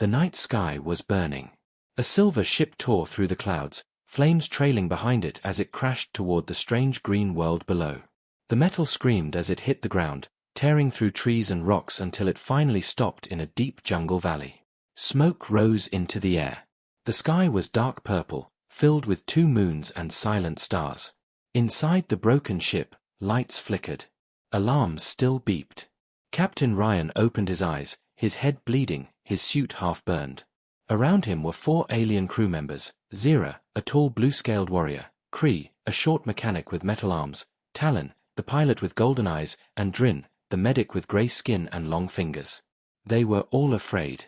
The night sky was burning. A silver ship tore through the clouds, flames trailing behind it as it crashed toward the strange green world below. The metal screamed as it hit the ground, tearing through trees and rocks until it finally stopped in a deep jungle valley. Smoke rose into the air. The sky was dark purple, filled with 2 moons and silent stars. Inside the broken ship, lights flickered. Alarms still beeped. Captain Ryan opened his eyes, his head bleeding, his suit half burned. Around him were 4 alien crew members: Zira, a tall blue-scaled warrior; Kree, a short mechanic with metal arms; Talon, the pilot with golden eyes; and Drin, the medic with grey skin and long fingers. They were all afraid.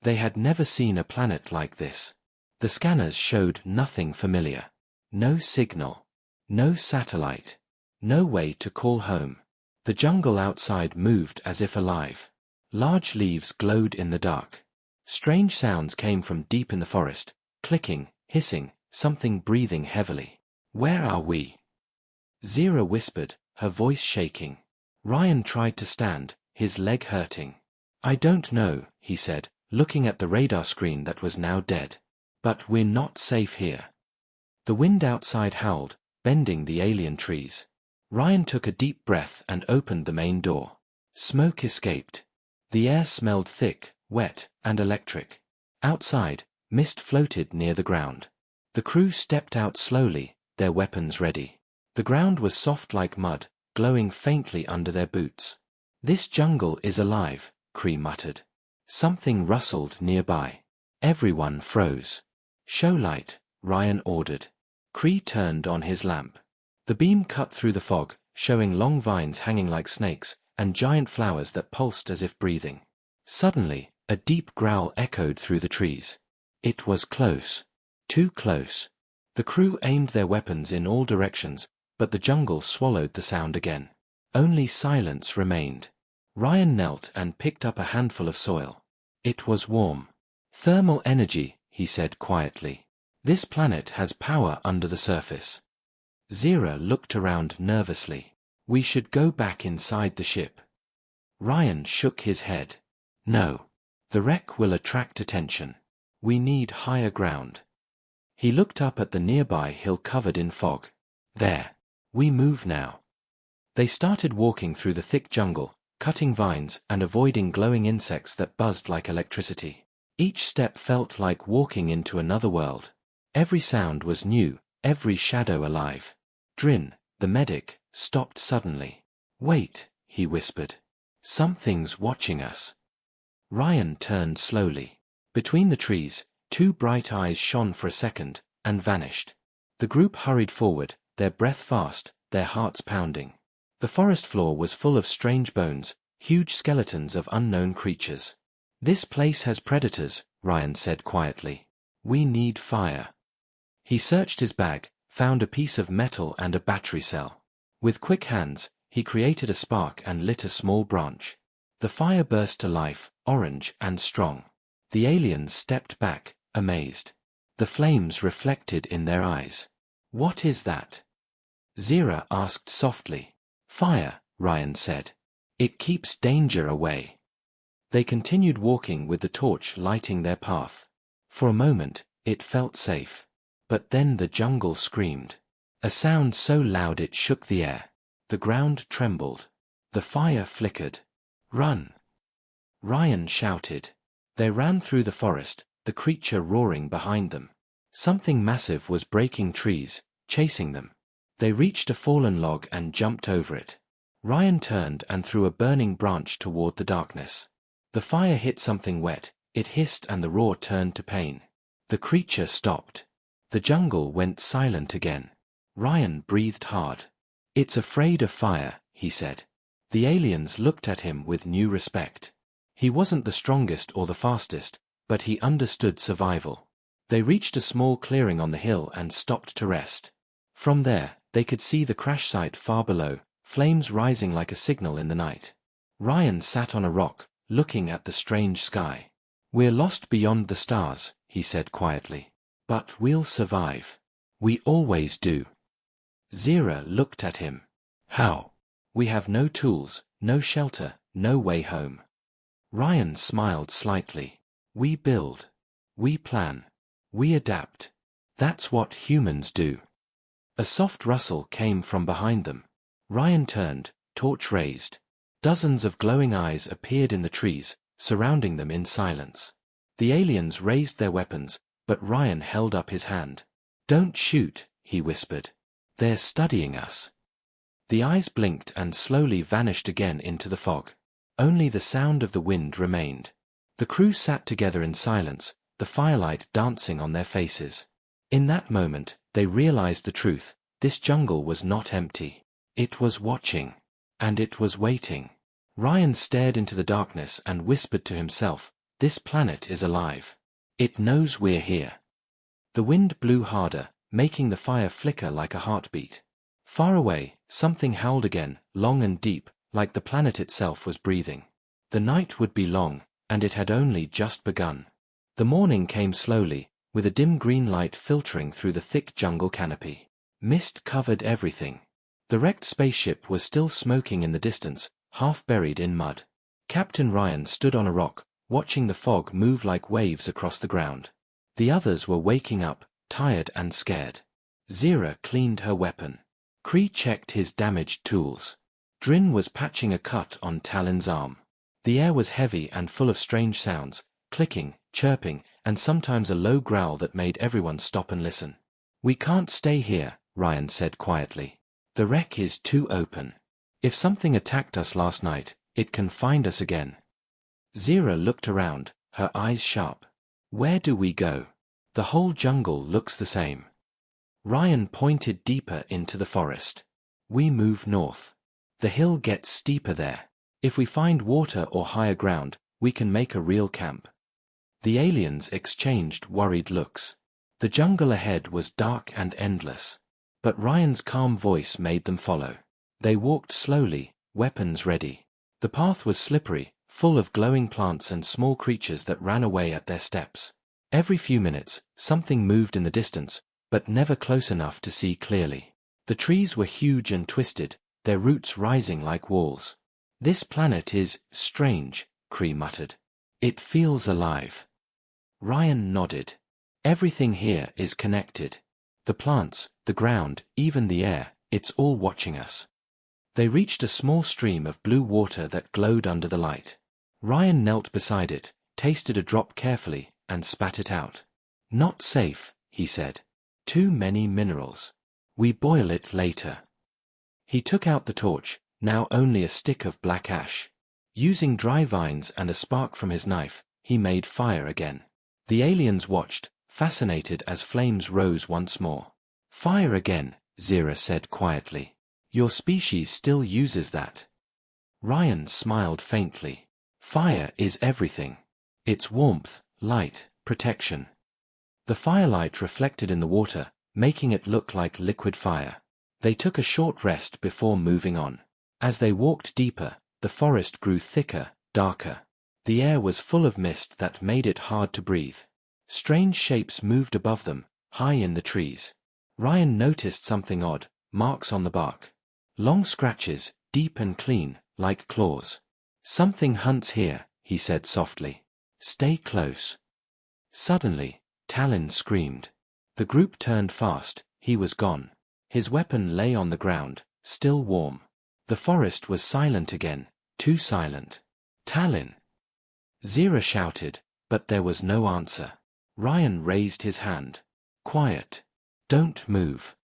They had never seen a planet like this. The scanners showed nothing familiar. No signal. No satellite. No way to call home. The jungle outside moved as if alive. Large leaves glowed in the dark. Strange sounds came from deep in the forest, clicking, hissing, something breathing heavily. "Where are we?" Zira whispered, her voice shaking. Ryan tried to stand, his leg hurting. "I don't know," he said, looking at the radar screen that was now dead. "But we're not safe here." The wind outside howled, bending the alien trees. Ryan took a deep breath and opened the main door. Smoke escaped. The air smelled thick, wet, and electric. Outside, mist floated near the ground. The crew stepped out slowly, their weapons ready. The ground was soft like mud, glowing faintly under their boots. "This jungle is alive," Kree muttered. Something rustled nearby. Everyone froze. "Show light," Ryan ordered. Kree turned on his lamp. The beam cut through the fog, showing long vines hanging like snakes, and giant flowers that pulsed as if breathing. Suddenly, a deep growl echoed through the trees. It was close. Too close. The crew aimed their weapons in all directions, but the jungle swallowed the sound again. Only silence remained. Ryan knelt and picked up a handful of soil. It was warm. "Thermal energy," he said quietly. "This planet has power under the surface." Zira looked around nervously. "We should go back inside the ship." Ryan shook his head. "No. The wreck will attract attention. We need higher ground." He looked up at the nearby hill covered in fog. "There. We move now." They started walking through the thick jungle, cutting vines and avoiding glowing insects that buzzed like electricity. Each step felt like walking into another world. Every sound was new, every shadow alive. Drin, the medic, stopped suddenly. "Wait," he whispered. "Something's watching us." Ryan turned slowly. Between the trees, 2 bright eyes shone for a second, and vanished. The group hurried forward, their breath fast, their hearts pounding. The forest floor was full of strange bones, huge skeletons of unknown creatures. "This place has predators," Ryan said quietly. "We need fire." He searched his bag, found a piece of metal and a battery cell. With quick hands, he created a spark and lit a small branch. The fire burst to life, orange and strong. The aliens stepped back, amazed. The flames reflected in their eyes. "What is that?" Zira asked softly. "Fire," Ryan said. "It keeps danger away." They continued walking with the torch lighting their path. For a moment, it felt safe. But then the jungle screamed. A sound so loud it shook the air. The ground trembled. The fire flickered. "Run!" Ryan shouted. They ran through the forest, the creature roaring behind them. Something massive was breaking trees, chasing them. They reached a fallen log and jumped over it. Ryan turned and threw a burning branch toward the darkness. The fire hit something wet, it hissed and the roar turned to pain. The creature stopped. The jungle went silent again. Ryan breathed hard. "It's afraid of fire," he said. The aliens looked at him with new respect. He wasn't the strongest or the fastest, but he understood survival. They reached a small clearing on the hill and stopped to rest. From there, they could see the crash site far below, flames rising like a signal in the night. Ryan sat on a rock, looking at the strange sky. "We're lost beyond the stars," he said quietly. "But we'll survive. We always do." Zira looked at him. "How?" "We have no tools, no shelter, no way home." Ryan smiled slightly. We build. We plan. We adapt. That's what humans do. A soft rustle came from behind them. Ryan turned, torch raised. Dozens of glowing eyes appeared in the trees, surrounding them in silence. The aliens raised their weapons, but Ryan held up his hand. "Don't shoot," he whispered. "They're studying us." The eyes blinked and slowly vanished again into the fog. Only the sound of the wind remained. The crew sat together in silence, the firelight dancing on their faces. In that moment, they realized the truth. This jungle was not empty. It was watching. And it was waiting. Ryan stared into the darkness and whispered to himself, "This planet is alive. It knows we're here." The wind blew harder, making the fire flicker like a heartbeat. Far away, something howled again, long and deep, like the planet itself was breathing. The night would be long, and it had only just begun. The morning came slowly, with a dim green light filtering through the thick jungle canopy. Mist covered everything. The wrecked spaceship was still smoking in the distance, half buried in mud. Captain Ryan stood on a rock, watching the fog move like waves across the ground. The others were waking up, tired and scared. Zira cleaned her weapon. Kree checked his damaged tools. Drin was patching a cut on Talon's arm. The air was heavy and full of strange sounds, clicking, chirping, and sometimes a low growl that made everyone stop and listen. "We can't stay here," Ryan said quietly. "The wreck is too open. If something attacked us last night, it can find us again." Zira looked around, her eyes sharp. "Where do we go? The whole jungle looks the same." Ryan pointed deeper into the forest. "We move north. The hill gets steeper there. If we find water or higher ground, we can make a real camp." The aliens exchanged worried looks. The jungle ahead was dark and endless. But Ryan's calm voice made them follow. They walked slowly, weapons ready. The path was slippery, full of glowing plants and small creatures that ran away at their steps. Every few minutes, something moved in the distance, but never close enough to see clearly. The trees were huge and twisted, their roots rising like walls. "This planet is strange," Kree muttered. "It feels alive." Ryan nodded. "Everything here is connected. The plants, the ground, even the air, it's all watching us." They reached a small stream of blue water that glowed under the light. Ryan knelt beside it, tasted a drop carefully, and spat it out. "Not safe," he said. "Too many minerals. We boil it later." He took out the torch, now only a stick of black ash. Using dry vines and a spark from his knife, he made fire again. The aliens watched, fascinated as flames rose once more. "Fire again," Zira said quietly. "Your species still uses that." Ryan smiled faintly. "Fire is everything. It's warmth, light, protection." The firelight reflected in the water, making it look like liquid fire. They took a short rest before moving on. As they walked deeper, the forest grew thicker, darker. The air was full of mist that made it hard to breathe. Strange shapes moved above them, high in the trees. Ryan noticed something odd, marks on the bark. Long scratches, deep and clean, like claws. "Something hunts here," he said softly. "Stay close." Suddenly, Talon screamed. The group turned fast, he was gone. His weapon lay on the ground, still warm. The forest was silent again, too silent. "Talon!" Zira shouted, but there was no answer. Ryan raised his hand. "Quiet. Don't move."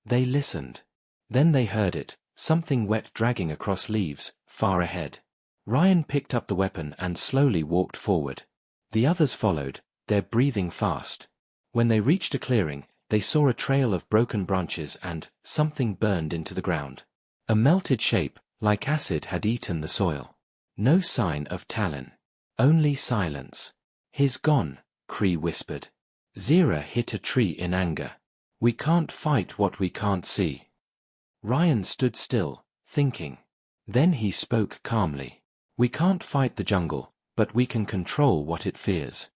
They listened. Then they heard it, something wet dragging across leaves, far ahead. Ryan picked up the weapon and slowly walked forward. The others followed, their breathing fast. When they reached a clearing, they saw a trail of broken branches and something burned into the ground. A melted shape, like acid, had eaten the soil. No sign of Talon. Only silence. "He's gone," Kree whispered. Zira hit a tree in anger. "We can't fight what we can't see." Ryan stood still, thinking. Then he spoke calmly. "We can't fight the jungle, but we can control what it fears."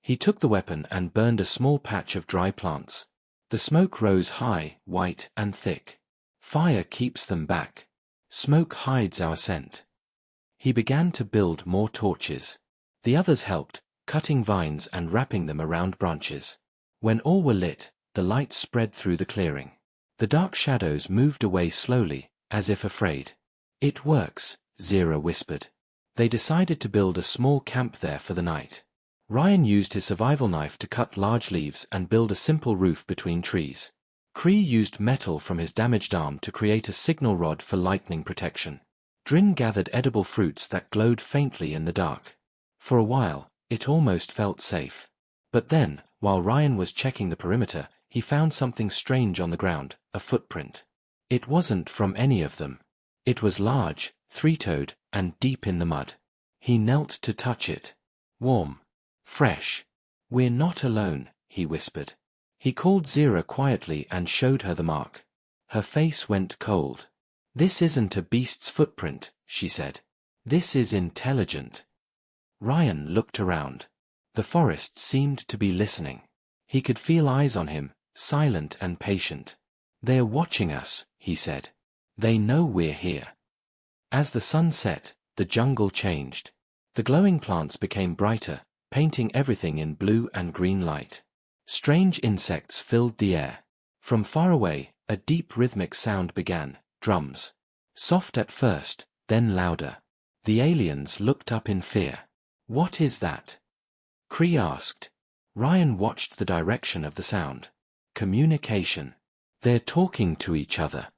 He took the weapon and burned a small patch of dry plants. The smoke rose high, white and thick. "Fire keeps them back. Smoke hides our scent." He began to build more torches. The others helped, cutting vines and wrapping them around branches. When all were lit, the light spread through the clearing. The dark shadows moved away slowly, as if afraid. "It works," Zira whispered. They decided to build a small camp there for the night. Ryan used his survival knife to cut large leaves and build a simple roof between trees. Kree used metal from his damaged arm to create a signal rod for lightning protection. Drin gathered edible fruits that glowed faintly in the dark. For a while, it almost felt safe. But then, while Ryan was checking the perimeter, he found something strange on the ground, a footprint. It wasn't from any of them. It was large, three-toed, and deep in the mud. He knelt to touch it. Warm. Fresh. "We're not alone," he whispered. He called Zira quietly and showed her the mark. Her face went cold. "This isn't a beast's footprint," she said. "This is intelligent." Ryan looked around. The forest seemed to be listening. He could feel eyes on him, silent and patient. "They're watching us," he said. "They know we're here." As the sun set, the jungle changed. The glowing plants became brighter, painting everything in blue and green light. Strange insects filled the air. From far away, a deep rhythmic sound began, drums. Soft at first, then louder. The aliens looked up in fear. "What is that?" Kree asked. Ryan watched the direction of the sound. Communication. "They're talking to each other."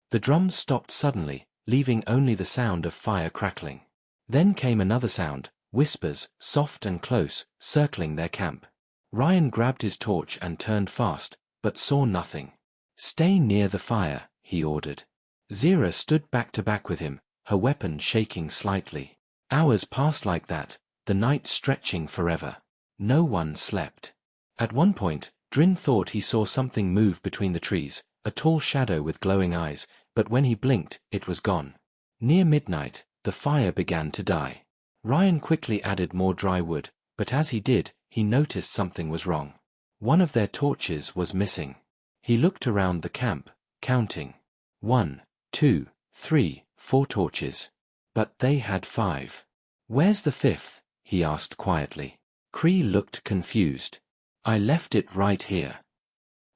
The drums stopped suddenly, leaving only the sound of fire crackling. Then came another sound, whispers, soft and close, circling their camp. Ryan grabbed his torch and turned fast, but saw nothing. "Stay near the fire," he ordered. Zira stood back to back with him, her weapon shaking slightly. Hours passed like that, the night stretching forever. No one slept. At one point, Drin thought he saw something move between the trees, a tall shadow with glowing eyes, but when he blinked, it was gone. Near midnight, the fire began to die. Ryan quickly added more dry wood, but as he did, he noticed something was wrong. One of their torches was missing. He looked around the camp, counting. 1, 2, 3, 4 torches. But they had 5. "Where's the 5th?" he asked quietly. Kree looked confused. "I left it right here."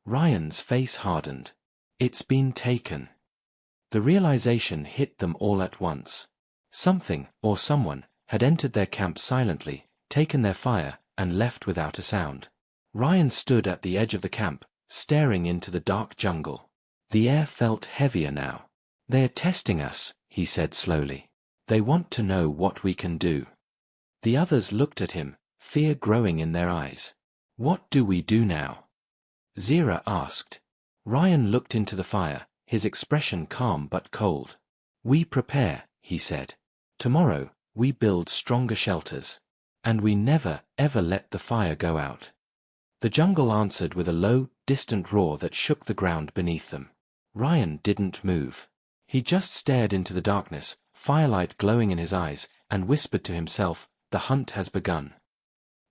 Ryan's face hardened. "It's been taken." The realization hit them all at once. Something, or someone, had entered their camp silently, taken their fire, and left without a sound. Ryan stood at the edge of the camp, staring into the dark jungle. The air felt heavier now. "They're testing us," he said slowly. "They want to know what we can do." The others looked at him, fear growing in their eyes. "What do we do now?" Zira asked. Ryan looked into the fire, his expression calm but cold. "We prepare," he said. "Tomorrow, we build stronger shelters. And we never, ever let the fire go out." The jungle answered with a low, distant roar that shook the ground beneath them. Ryan didn't move. He just stared into the darkness, firelight glowing in his eyes, and whispered to himself, "The hunt has begun."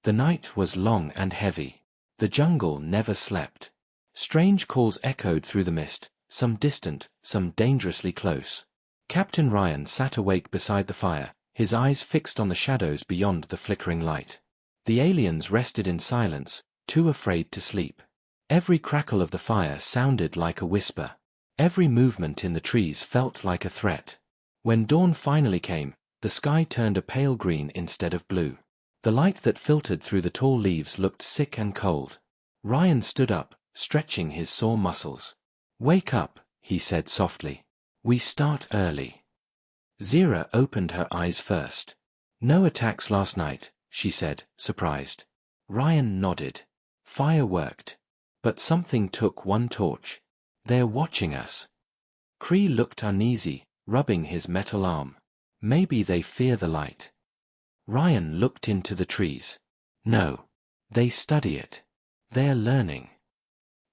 The night was long and heavy. The jungle never slept. Strange calls echoed through the mist, some distant, some dangerously close. Captain Ryan sat awake beside the fire, his eyes fixed on the shadows beyond the flickering light. The aliens rested in silence, too afraid to sleep. Every crackle of the fire sounded like a whisper. Every movement in the trees felt like a threat. When dawn finally came, the sky turned a pale green instead of blue. The light that filtered through the tall leaves looked sick and cold. Ryan stood up, stretching his sore muscles. "Wake up," he said softly. "We start early." Zira opened her eyes first. "No attacks last night," she said, surprised. Ryan nodded. "Fire worked. But something took one torch. They're watching us." Kree looked uneasy, rubbing his metal arm. "Maybe they fear the light." Ryan looked into the trees. "No. They study it. They're learning."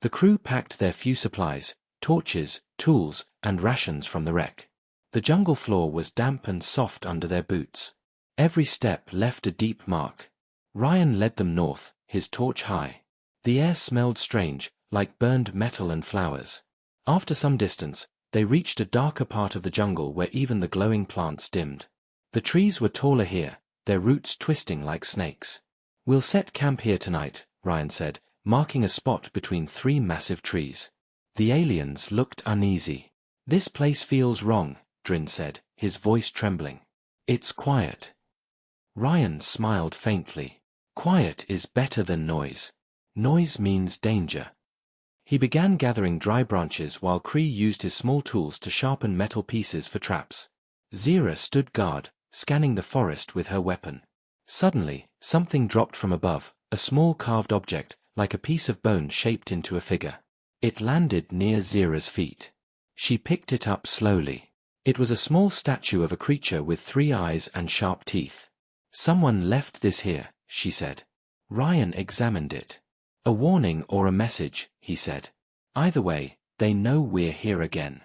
The crew packed their few supplies, torches, tools, and rations from the wreck. The jungle floor was damp and soft under their boots. Every step left a deep mark. Ryan led them north, his torch high. The air smelled strange, like burned metal and flowers. After some distance, they reached a darker part of the jungle where even the glowing plants dimmed. The trees were taller here, their roots twisting like snakes. We'll set camp here tonight, Ryan said, marking a spot between 3 massive trees. The aliens looked uneasy. This place feels wrong, Drin said, his voice trembling. It's quiet. Ryan smiled faintly. Quiet is better than noise. Noise means danger. He began gathering dry branches while Kree used his small tools to sharpen metal pieces for traps. Zira stood guard, scanning the forest with her weapon. Suddenly, something dropped from above, a small carved object, like a piece of bone shaped into a figure. It landed near Zira's feet. She picked it up slowly. It was a small statue of a creature with 3 eyes and sharp teeth. Someone left this here, she said. Ryan examined it. A warning or a message, he said. Either way, they know we're here again.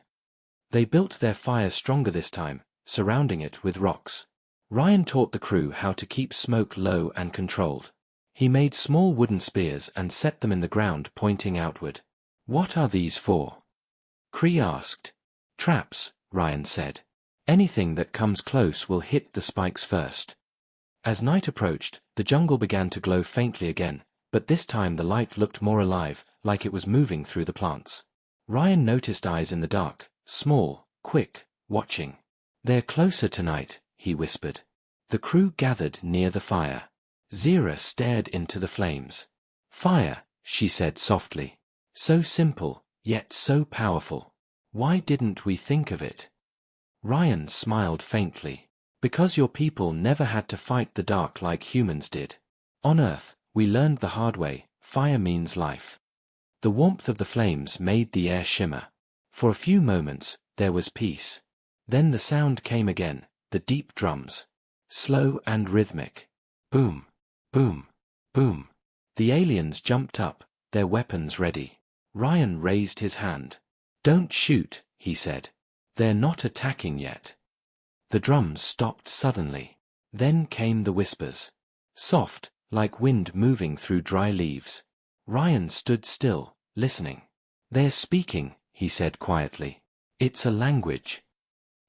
They built their fire stronger this time, surrounding it with rocks. Ryan taught the crew how to keep smoke low and controlled. He made small wooden spears and set them in the ground pointing outward. What are these for? Kree asked. Traps, Ryan said. Anything that comes close will hit the spikes first. As night approached, the jungle began to glow faintly again, but this time the light looked more alive, like it was moving through the plants. Ryan noticed eyes in the dark, small, quick, watching. They're closer tonight, he whispered. The crew gathered near the fire. Zira stared into the flames. Fire, she said softly. So simple, yet so powerful. Why didn't we think of it? Ryan smiled faintly. Because your people never had to fight the dark like humans did. On Earth, we learned the hard way, fire means life. The warmth of the flames made the air shimmer. For a few moments, there was peace. Then the sound came again, the deep drums. Slow and rhythmic. Boom, boom, boom. The aliens jumped up, their weapons ready. Ryan raised his hand. Don't shoot, he said. They're not attacking yet. The drums stopped suddenly. Then came the whispers. Soft, like wind moving through dry leaves. Ryan stood still, listening. They're speaking, he said quietly. It's a language.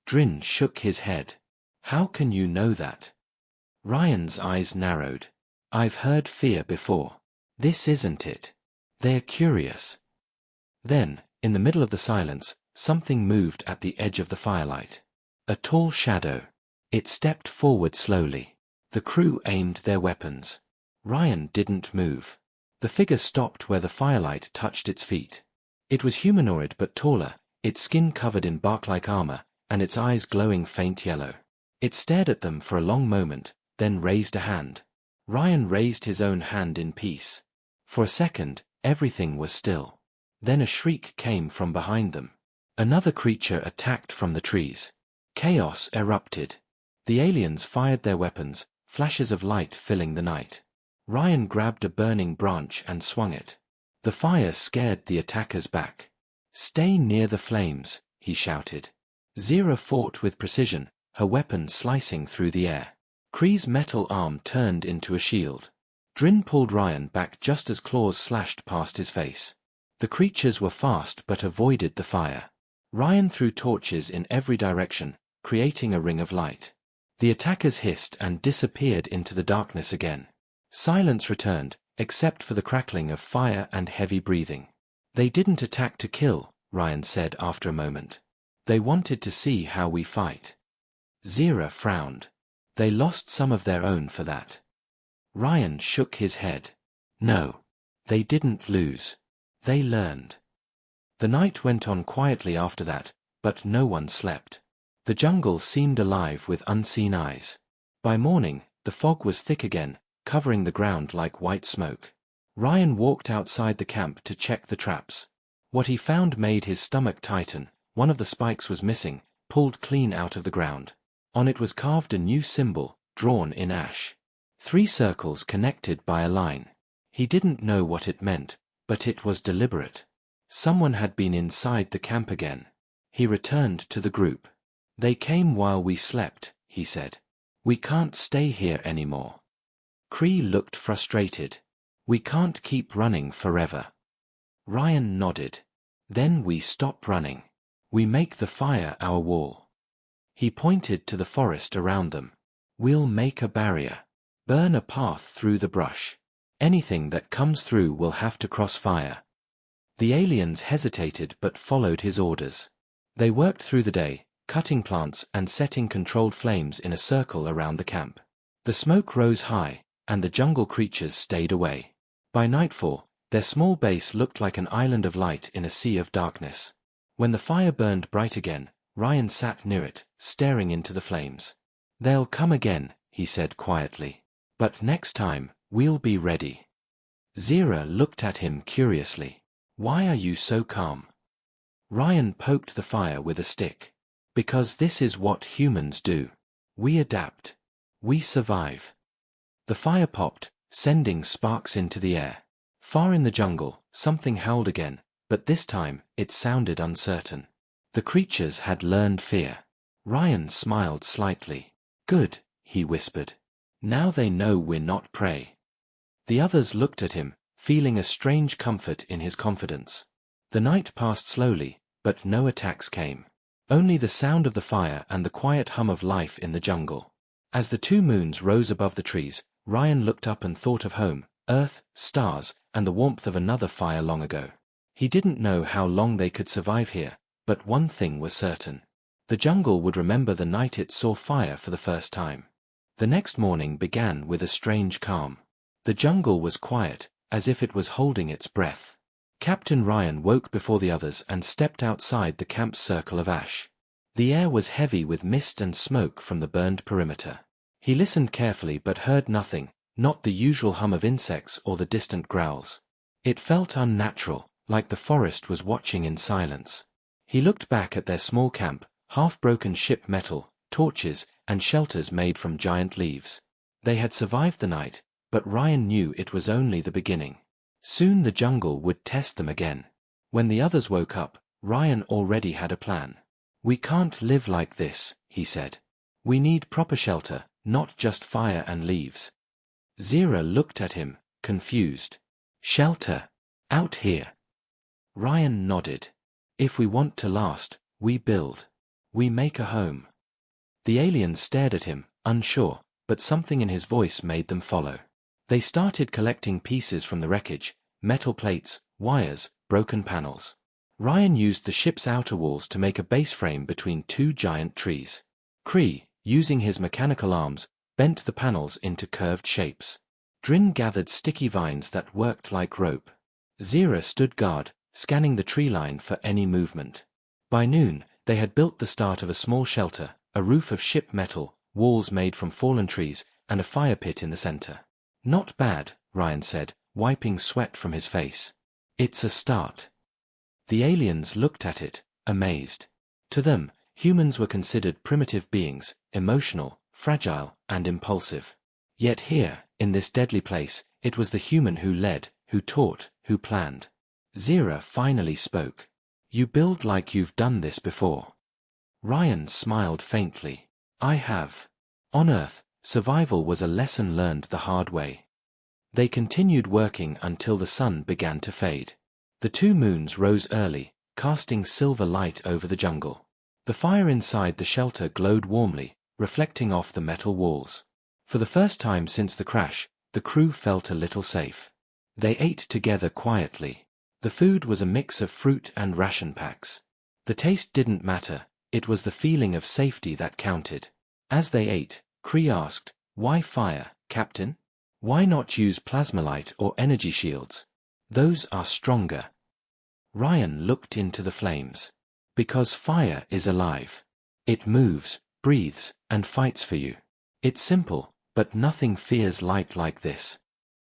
Drin shook his head. How can you know that? Ryan's eyes narrowed. I've heard fear before. This isn't it. They're curious. Then, in the middle of the silence, something moved at the edge of the firelight. A tall shadow. It stepped forward slowly. The crew aimed their weapons. Ryan didn't move. The figure stopped where the firelight touched its feet. It was humanoid but taller, its skin covered in bark-like armor, and its eyes glowing faint yellow. It stared at them for a long moment, then raised a hand. Ryan raised his own hand in peace. For a second, everything was still. Then a shriek came from behind them. Another creature attacked from the trees. Chaos erupted. The aliens fired their weapons, flashes of light filling the night. Ryan grabbed a burning branch and swung it. The fire scared the attackers back. Stay near the flames, he shouted. Zira fought with precision, her weapon slicing through the air. Kree's metal arm turned into a shield. Drin pulled Ryan back just as claws slashed past his face. The creatures were fast but avoided the fire. Ryan threw torches in every direction, creating a ring of light. The attackers hissed and disappeared into the darkness again. Silence returned, except for the crackling of fire and heavy breathing. They didn't attack to kill, Ryan said after a moment. They wanted to see how we fight. Zira frowned. They lost some of their own for that. Ryan shook his head. No. They didn't lose. They learned. The night went on quietly after that, but no one slept. The jungle seemed alive with unseen eyes. By morning, the fog was thick again, covering the ground like white smoke. Ryan walked outside the camp to check the traps. What he found made his stomach tighten. One of the spikes was missing, pulled clean out of the ground. On it was carved a new symbol, drawn in ash. 3 circles connected by a line. He didn't know what it meant, but it was deliberate. Someone had been inside the camp again. He returned to the group. They came while we slept, he said. We can't stay here anymore. Kree looked frustrated. We can't keep running forever. Ryan nodded. Then we stop running. We make the fire our wall. He pointed to the forest around them. We'll make a barrier. Burn a path through the brush. Anything that comes through will have to cross fire. The aliens hesitated but followed his orders. They worked through the day, cutting plants and setting controlled flames in a circle around the camp. The smoke rose high, and the jungle creatures stayed away. By nightfall, their small base looked like an island of light in a sea of darkness. When the fire burned bright again, Ryan sat near it, staring into the flames. "They'll come again," he said quietly. "But next time, we'll be ready." Zira looked at him curiously. "Why are you so calm?" Ryan poked the fire with a stick. "Because this is what humans do. We adapt. We survive." The fire popped, sending sparks into the air. Far in the jungle, something howled again, but this time, it sounded uncertain. The creatures had learned fear. Ryan smiled slightly. "Good," he whispered. "Now they know we're not prey." The others looked at him, feeling a strange comfort in his confidence. The night passed slowly, but no attacks came. Only the sound of the fire and the quiet hum of life in the jungle. As the 2 moons rose above the trees, Ryan looked up and thought of home, Earth, stars, and the warmth of another fire long ago. He didn't know how long they could survive here, but one thing was certain. The jungle would remember the night it saw fire for the first time. The next morning began with a strange calm. The jungle was quiet, as if it was holding its breath. Captain Ryan woke before the others and stepped outside the camp's circle of ash. The air was heavy with mist and smoke from the burned perimeter. He listened carefully but heard nothing, not the usual hum of insects or the distant growls. It felt unnatural, like the forest was watching in silence. He looked back at their small camp, half-broken ship metal, torches, and shelters made from giant leaves. They had survived the night, but Ryan knew it was only the beginning. Soon the jungle would test them again. When the others woke up, Ryan already had a plan. "We can't live like this," he said. "We need proper shelter, not just fire and leaves." Zira looked at him, confused. "Shelter? Out here?" Ryan nodded. "If we want to last, we build. We make a home." The aliens stared at him, unsure, but something in his voice made them follow. They started collecting pieces from the wreckage, metal plates, wires, broken panels. Ryan used the ship's outer walls to make a base frame between 2 giant trees. Cree, using his mechanical arms, bent the panels into curved shapes. Drin gathered sticky vines that worked like rope. Zira stood guard, scanning the tree line for any movement. By noon, they had built the start of a small shelter, a roof of ship metal, walls made from fallen trees, and a fire pit in the center. "Not bad," Ryan said, wiping sweat from his face. "It's a start." The aliens looked at it, amazed. To them, humans were considered primitive beings, emotional, fragile, and impulsive. Yet here, in this deadly place, it was the human who led, who taught, who planned. Zira finally spoke. "You build like you've done this before." Ryan smiled faintly. "I have. On Earth, survival was a lesson learned the hard way." They continued working until the sun began to fade. The 2 moons rose early, casting silver light over the jungle. The fire inside the shelter glowed warmly, reflecting off the metal walls. For the first time since the crash, the crew felt a little safe. They ate together quietly. The food was a mix of fruit and ration packs. The taste didn't matter, it was the feeling of safety that counted. As they ate, Cree asked, "Why fire, Captain? Why not use plasma light or energy shields? Those are stronger." Ryan looked into the flames. "Because fire is alive. It moves, breathes, and fights for you. It's simple, but nothing fears light like this."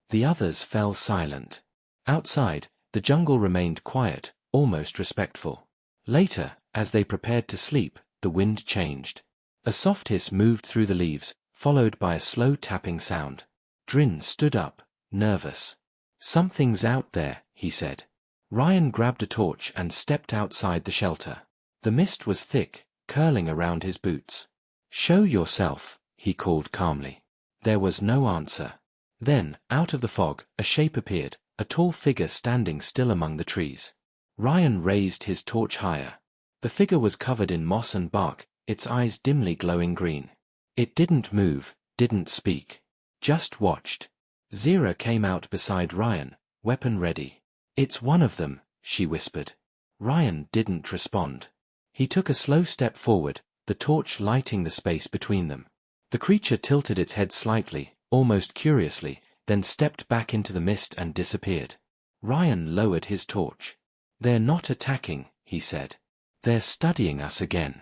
The others fell silent. Outside, the jungle remained quiet, almost respectful. Later, as they prepared to sleep, the wind changed. A soft hiss moved through the leaves, followed by a slow tapping sound. Drin stood up, nervous. "Something's out there," he said. Ryan grabbed a torch and stepped outside the shelter. The mist was thick, curling around his boots. "Show yourself," he called calmly. There was no answer. Then, out of the fog, a shape appeared, a tall figure standing still among the trees. Ryan raised his torch higher. The figure was covered in moss and bark, its eyes dimly glowing green. It didn't move, didn't speak. Just watched. Zira came out beside Ryan, weapon ready. "It's one of them," she whispered. Ryan didn't respond. He took a slow step forward, the torch lighting the space between them. The creature tilted its head slightly, almost curiously, then stepped back into the mist and disappeared. Ryan lowered his torch. "They're not attacking," he said. "They're studying us again."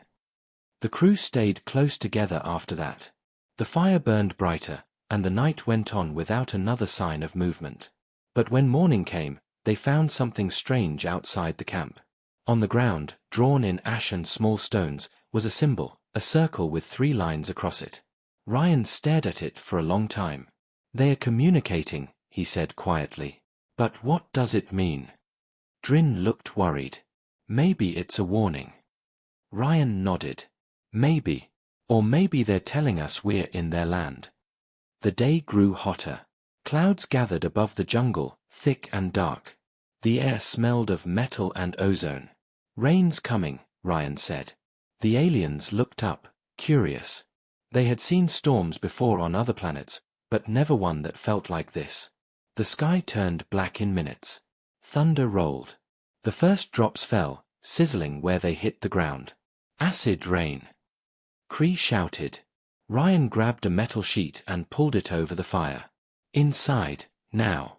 The crew stayed close together after that. The fire burned brighter, and the night went on without another sign of movement. But when morning came, they found something strange outside the camp. On the ground, drawn in ash and small stones, was a symbol, a circle with 3 lines across it. Ryan stared at it for a long time. "They are communicating," he said quietly. "But what does it mean?" Drin looked worried. "Maybe it's a warning." Ryan nodded. "Maybe. Or maybe they're telling us we're in their land." The day grew hotter. Clouds gathered above the jungle, thick and dark. The air smelled of metal and ozone. "Rain's coming," Ryan said. The aliens looked up, curious. They had seen storms before on other planets, but never one that felt like this. The sky turned black in minutes. Thunder rolled. The first drops fell, sizzling where they hit the ground. "Acid rain." Kree shouted. Ryan grabbed a metal sheet and pulled it over the fire. "Inside, now."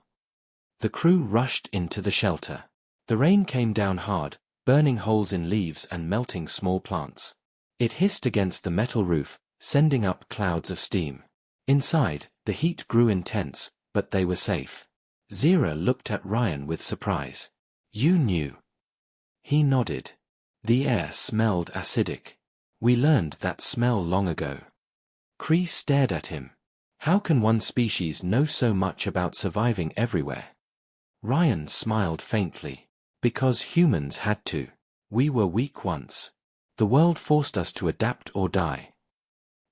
The crew rushed into the shelter. The rain came down hard, burning holes in leaves and melting small plants. It hissed against the metal roof, sending up clouds of steam. Inside, the heat grew intense, but they were safe. Zira looked at Ryan with surprise. "You knew?" He nodded. "The air smelled acidic. We learned that smell long ago." Kree stared at him. How can one species know so much about surviving everywhere? Ryan smiled faintly. "Because humans had to. We were weak once. The world forced us to adapt or die."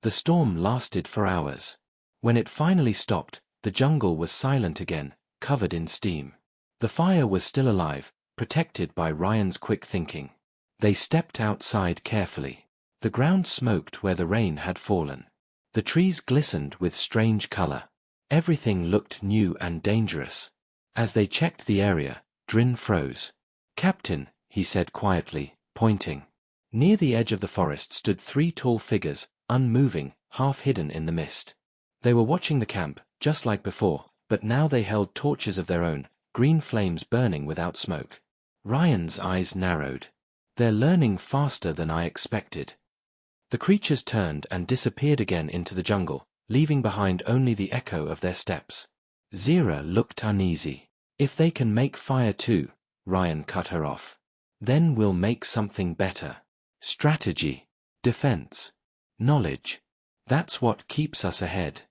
The storm lasted for hours. When it finally stopped, the jungle was silent again, covered in steam. The fire was still alive, protected by Ryan's quick thinking. They stepped outside carefully. The ground smoked where the rain had fallen. The trees glistened with strange color. Everything looked new and dangerous. As they checked the area, Drin froze. "Captain," he said quietly, pointing. Near the edge of the forest stood 3 tall figures, unmoving, half hidden in the mist. They were watching the camp, just like before, but now they held torches of their own, green flames burning without smoke. Ryan's eyes narrowed. "They're learning faster than I expected." The creatures turned and disappeared again into the jungle, leaving behind only the echo of their steps. Zira looked uneasy. "If they can make fire too," Ryan cut her off. "Then we'll make something better. Strategy. Defense. Knowledge. That's what keeps us ahead."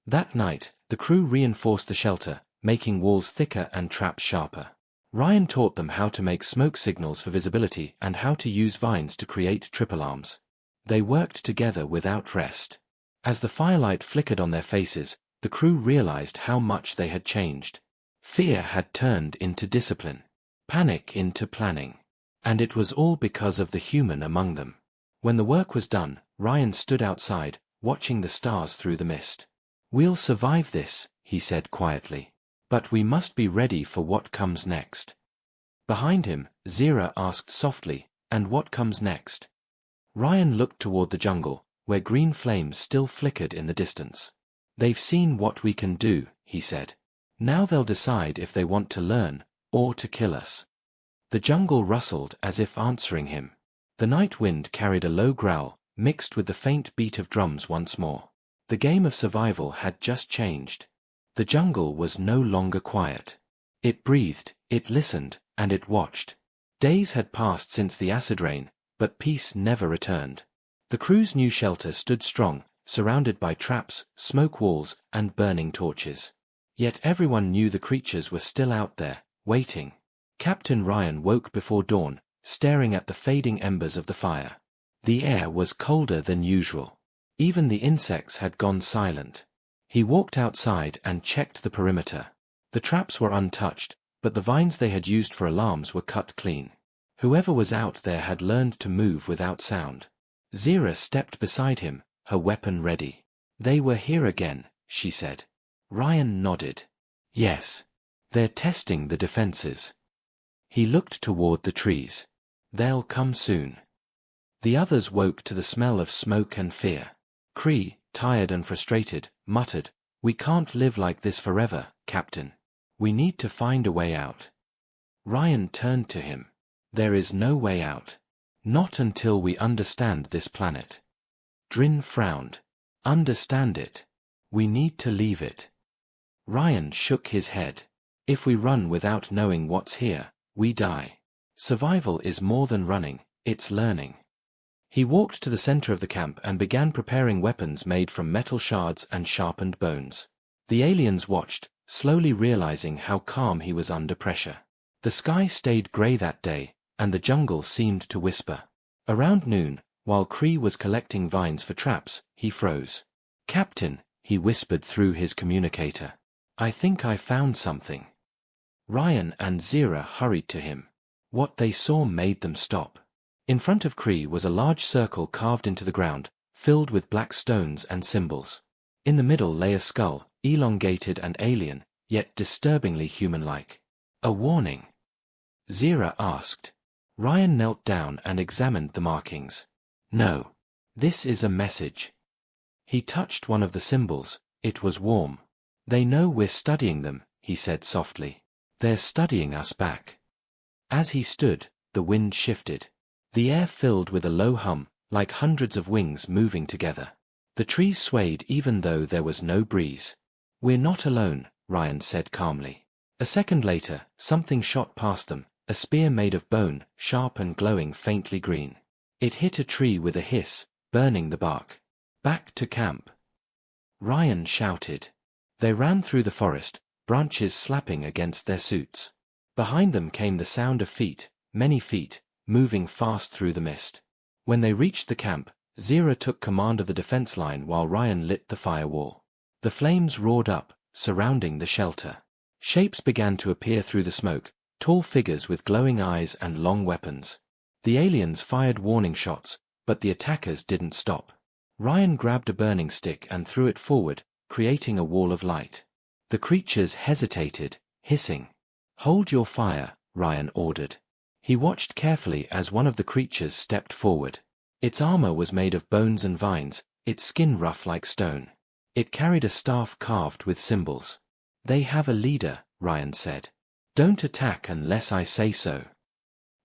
That night, the crew reinforced the shelter, making walls thicker and traps sharper. Ryan taught them how to make smoke signals for visibility and how to use vines to create triple arms. They worked together without rest. As the firelight flickered on their faces, the crew realized how much they had changed. Fear had turned into discipline. Panic into planning. And it was all because of the human among them. When the work was done, Ryan stood outside, watching the stars through the mist. "We'll survive this," he said quietly. "But we must be ready for what comes next." Behind him, Zira asked softly, "And what comes next?" Ryan looked toward the jungle, where green flames still flickered in the distance. "They've seen what we can do," he said. "Now they'll decide if they want to learn, or to kill us." The jungle rustled as if answering him. The night wind carried a low growl, mixed with the faint beat of drums once more. The game of survival had just changed. The jungle was no longer quiet. It breathed, it listened, and it watched. Days had passed since the acid rain, but peace never returned. The crew's new shelter stood strong, surrounded by traps, smoke walls, and burning torches. Yet everyone knew the creatures were still out there, waiting. Captain Ryan woke before dawn, staring at the fading embers of the fire. The air was colder than usual. Even the insects had gone silent. He walked outside and checked the perimeter. The traps were untouched, but the vines they had used for alarms were cut clean. Whoever was out there had learned to move without sound. Zira stepped beside him, her weapon ready. They were here again, she said. Ryan nodded. Yes. They're testing the defenses. He looked toward the trees. They'll come soon. The others woke to the smell of smoke and fear. Cree, tired and frustrated, muttered, "We can't live like this forever, Captain. We need to find a way out." Ryan turned to him. "There is no way out. Not until we understand this planet." Drin frowned. "Understand it? We need to leave it." Ryan shook his head. "If we run without knowing what's here, we die. Survival is more than running, it's learning." He walked to the center of the camp and began preparing weapons made from metal shards and sharpened bones. The aliens watched, slowly realizing how calm he was under pressure. The sky stayed gray that day, and the jungle seemed to whisper. Around noon, while Cree was collecting vines for traps, he froze. "Captain," he whispered through his communicator. "I think I found something." Ryan and Zira hurried to him. What they saw made them stop. In front of Cree was a large circle carved into the ground, filled with black stones and symbols. In the middle lay a skull, elongated and alien, yet disturbingly human-like. "A warning?" Zira asked. Ryan knelt down and examined the markings. "No. This is a message." He touched one of the symbols. It was warm. "They know we're studying them," he said softly. "They're studying us back." As he stood, the wind shifted. The air filled with a low hum, like hundreds of wings moving together. The trees swayed even though there was no breeze. "We're not alone," Ryan said calmly. A second later, something shot past them, a spear made of bone, sharp and glowing faintly green. It hit a tree with a hiss, burning the bark. "Back to camp!" Ryan shouted. They ran through the forest, branches slapping against their suits. Behind them came the sound of feet, many feet, moving fast through the mist. When they reached the camp, Zira took command of the defense line while Ryan lit the firewall. The flames roared up, surrounding the shelter. Shapes began to appear through the smoke, tall figures with glowing eyes and long weapons. The aliens fired warning shots, but the attackers didn't stop. Ryan grabbed a burning stick and threw it forward, creating a wall of light. The creatures hesitated, hissing. "Hold your fire," Ryan ordered. He watched carefully as one of the creatures stepped forward. Its armor was made of bones and vines, its skin rough like stone. It carried a staff carved with symbols. "They have a leader," Ryan said. "Don't attack unless I say so."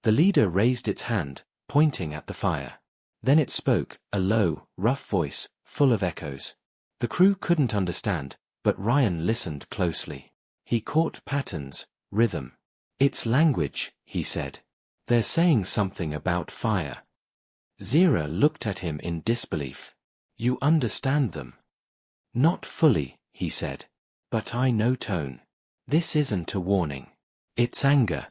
The leader raised its hand, pointing at the fire. Then it spoke, a low, rough voice, full of echoes. The crew couldn't understand, but Ryan listened closely. He caught patterns, rhythm. "It's language," he said. "They're saying something about fire." Zira looked at him in disbelief. "You understand them?" "Not fully," he said. "But I know tone. This isn't a warning. It's anger."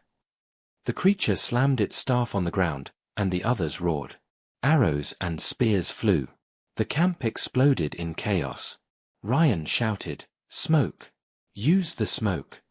The creature slammed its staff on the ground, and the others roared. Arrows and spears flew. The camp exploded in chaos. Ryan shouted, "Smoke! Use the smoke!"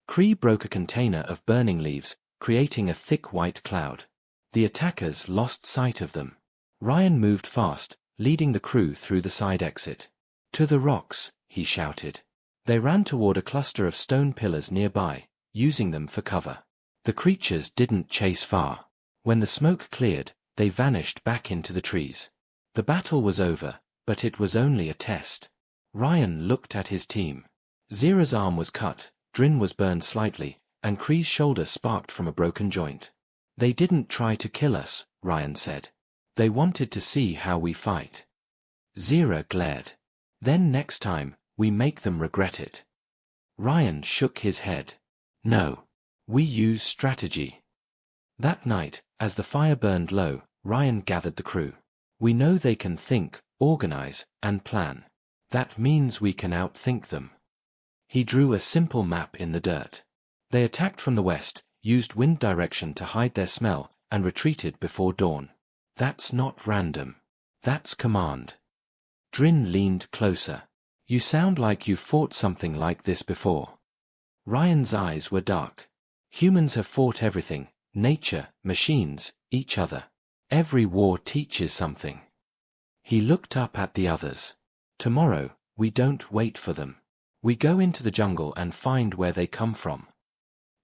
Cree broke a container of burning leaves, creating a thick white cloud. The attackers lost sight of them. Ryan moved fast, leading the crew through the side exit. "To the rocks," he shouted. They ran toward a cluster of stone pillars nearby, using them for cover. The creatures didn't chase far. When the smoke cleared, they vanished back into the trees. The battle was over, but it was only a test. Ryan looked at his team. Zira's arm was cut, Drin was burned slightly, and Kree's shoulder sparked from a broken joint. "They didn't try to kill us," Ryan said. "They wanted to see how we fight." Zira glared. "Then next time, we make them regret it." Ryan shook his head. "No. We use strategy." That night, as the fire burned low, Ryan gathered the crew. "We know they can think, organize, and plan. That means we can outthink them." He drew a simple map in the dirt. They attacked from the west, used wind direction to hide their smell, and retreated before dawn. "That's not random. That's command." Drin leaned closer. "You sound like you've fought something like this before." Ryan's eyes were dark. "Humans have fought everything, nature, machines, each other. Every war teaches something." He looked up at the others. "Tomorrow, We don't wait for them. We go into the jungle and find where they come from.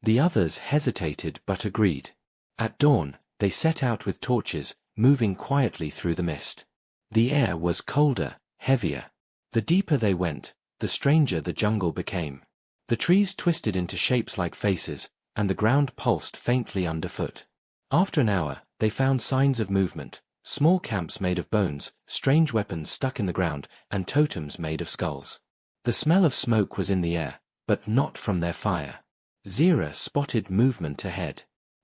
The others hesitated but agreed. At dawn, they set out with torches, moving quietly through the mist. The air was colder, heavier. The deeper they went, the stranger the jungle became. The trees twisted into shapes like faces, and the ground pulsed faintly underfoot. After an hour, they found signs of movement, small camps made of bones, strange weapons stuck in the ground, and totems made of skulls. The smell of smoke was in the air, but not from their fire. Zira spotted movement ahead.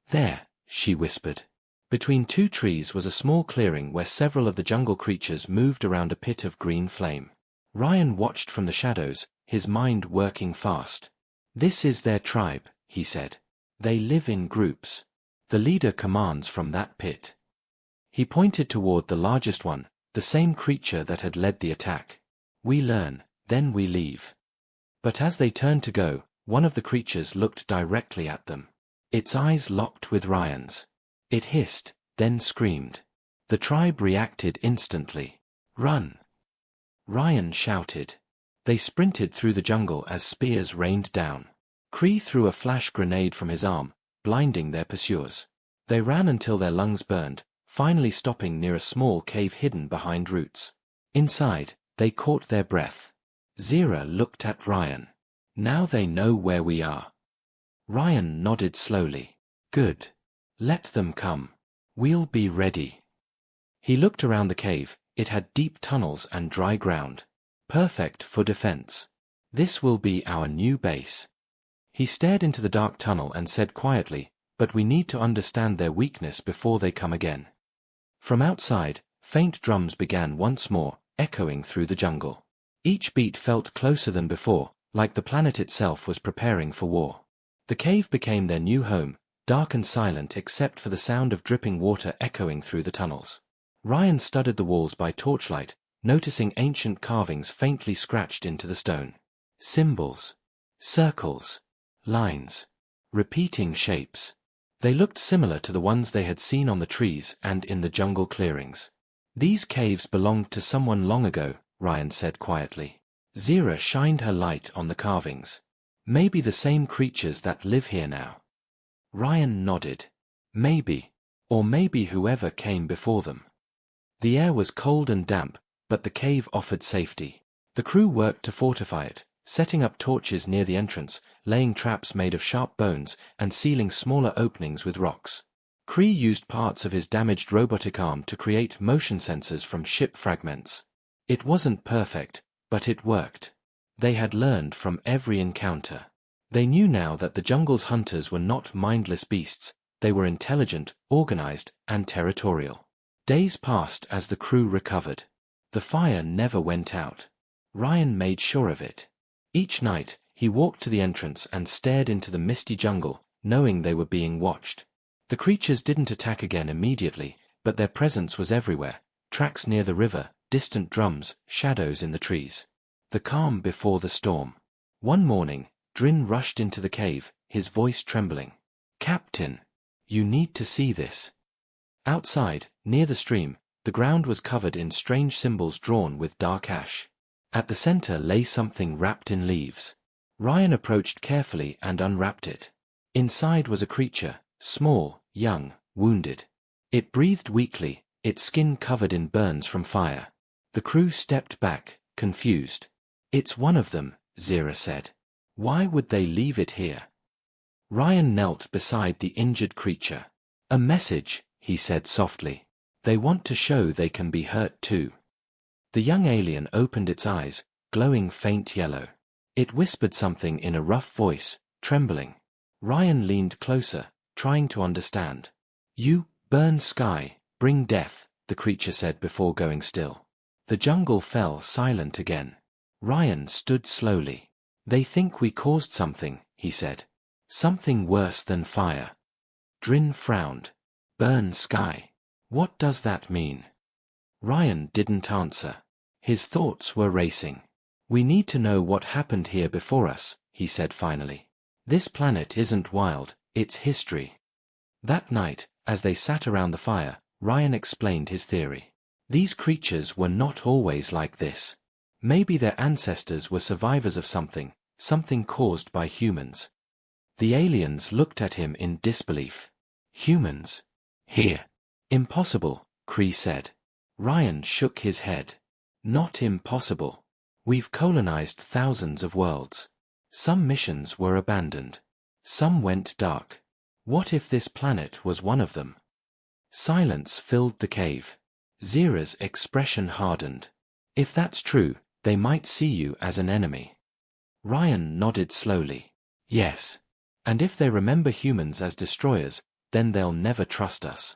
There, she whispered. Between two trees was a small clearing where several of the jungle creatures moved around a pit of green flame. Ryan watched from the shadows, his mind working fast. This is their tribe, he said. They live in groups. The leader commands from that pit. He pointed toward the largest one, the same creature that had led the attack. We learn, then we leave. But as they turned to go, one of the creatures looked directly at them. Its eyes locked with Ryan's. It hissed, then screamed. The tribe reacted instantly. Run! Ryan shouted. They sprinted through the jungle as spears rained down. Cree threw a flash grenade from his arm, blinding their pursuers. They ran until their lungs burned, finally stopping near a small cave hidden behind roots. Inside, they caught their breath. Zira looked at Ryan. Now they know where we are. Ryan nodded slowly. Good. Let them come. We'll be ready. He looked around the cave. It had deep tunnels and dry ground. Perfect for defense. This will be our new base. He stared into the dark tunnel and said quietly, but we need to understand their weakness before they come again. From outside, faint drums began once more, echoing through the jungle. Each beat felt closer than before, like the planet itself was preparing for war. The cave became their new home, dark and silent except for the sound of dripping water echoing through the tunnels. Ryan studied the walls by torchlight, noticing ancient carvings faintly scratched into the stone. Symbols. Circles. Lines. Repeating shapes. They looked similar to the ones they had seen on the trees and in the jungle clearings. These caves belonged to someone long ago, Ryan said quietly. Zira shined her light on the carvings. Maybe the same creatures that live here now. Ryan nodded. Maybe. Or maybe whoever came before them. The air was cold and damp, but the cave offered safety. The crew worked to fortify it, setting up torches near the entrance, laying traps made of sharp bones, and sealing smaller openings with rocks. Cree used parts of his damaged robotic arm to create motion sensors from ship fragments. It wasn't perfect, but it worked. They had learned from every encounter. They knew now that the jungle's hunters were not mindless beasts, they were intelligent, organized, and territorial. Days passed as the crew recovered. The fire never went out. Ryan made sure of it. Each night, he walked to the entrance and stared into the misty jungle, knowing they were being watched. The creatures didn't attack again immediately, but their presence was everywhere. Tracks near the river, distant drums, shadows in the trees. The calm before the storm. One morning, Drin rushed into the cave, his voice trembling. Captain, you need to see this. Outside, near the stream, the ground was covered in strange symbols drawn with dark ash. At the center lay something wrapped in leaves. Ryan approached carefully and unwrapped it. Inside was a creature, small, young, wounded. It breathed weakly, its skin covered in burns from fire. The crew stepped back, confused. It's one of them, Zira said. Why would they leave it here? Ryan knelt beside the injured creature. A message, he said softly. They want to show they can be hurt too. The young alien opened its eyes, glowing faint yellow. It whispered something in a rough voice, trembling. Ryan leaned closer, trying to understand. You, burn sky, bring death, the creature said before going still. The jungle fell silent again. Ryan stood slowly. They think we caused something, he said. Something worse than fire. Drin frowned. Burn sky. What does that mean? Ryan didn't answer. His thoughts were racing. We need to know what happened here before us, he said finally. This planet isn't wild, it's history. That night, as they sat around the fire, Ryan explained his theory. These creatures were not always like this. Maybe their ancestors were survivors of something, something caused by humans. The aliens looked at him in disbelief. Humans? Here. Impossible, Kree said. Ryan shook his head. Not impossible. We've colonized thousands of worlds. Some missions were abandoned. Some went dark. What if this planet was one of them? Silence filled the cave. Zira's expression hardened. If that's true, they might see you as an enemy. Ryan nodded slowly. Yes. And if they remember humans as destroyers, then they'll never trust us.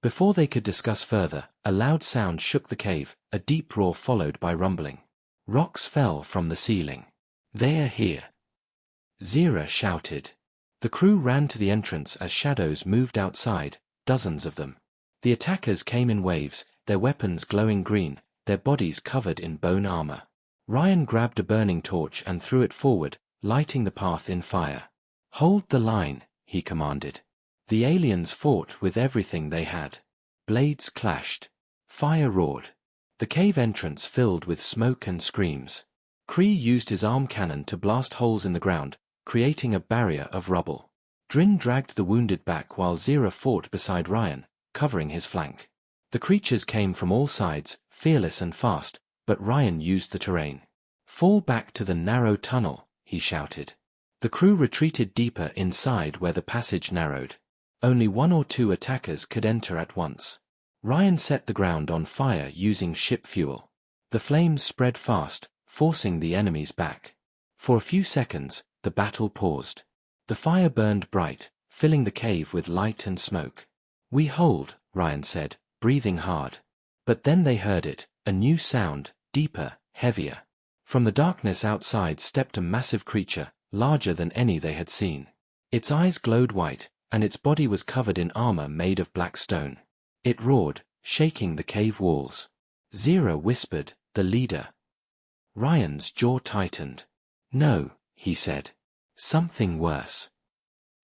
Before they could discuss further, a loud sound shook the cave, a deep roar followed by rumbling. Rocks fell from the ceiling. They are here. Zira shouted. The crew ran to the entrance as shadows moved outside, dozens of them. The attackers came in waves, their weapons glowing green, their bodies covered in bone armor. Ryan grabbed a burning torch and threw it forward, lighting the path in fire. Hold the line, he commanded. The aliens fought with everything they had. Blades clashed. Fire roared. The cave entrance filled with smoke and screams. Kree used his arm cannon to blast holes in the ground, creating a barrier of rubble. Drin dragged the wounded back while Zira fought beside Ryan, covering his flank. The creatures came from all sides, fearless and fast, but Ryan used the terrain. Fall back to the narrow tunnel, he shouted. The crew retreated deeper inside where the passage narrowed. Only 1 or 2 attackers could enter at once. Ryan set the ground on fire using ship fuel. The flames spread fast, forcing the enemies back. For a few seconds, the battle paused. The fire burned bright, filling the cave with light and smoke. We hold, Ryan said, breathing hard. But then they heard it, a new sound, deeper, heavier. From the darkness outside stepped a massive creature, larger than any they had seen. Its eyes glowed white, and its body was covered in armor made of black stone. It roared, shaking the cave walls. Zira whispered, the leader. Ryan's jaw tightened. No, he said. Something worse.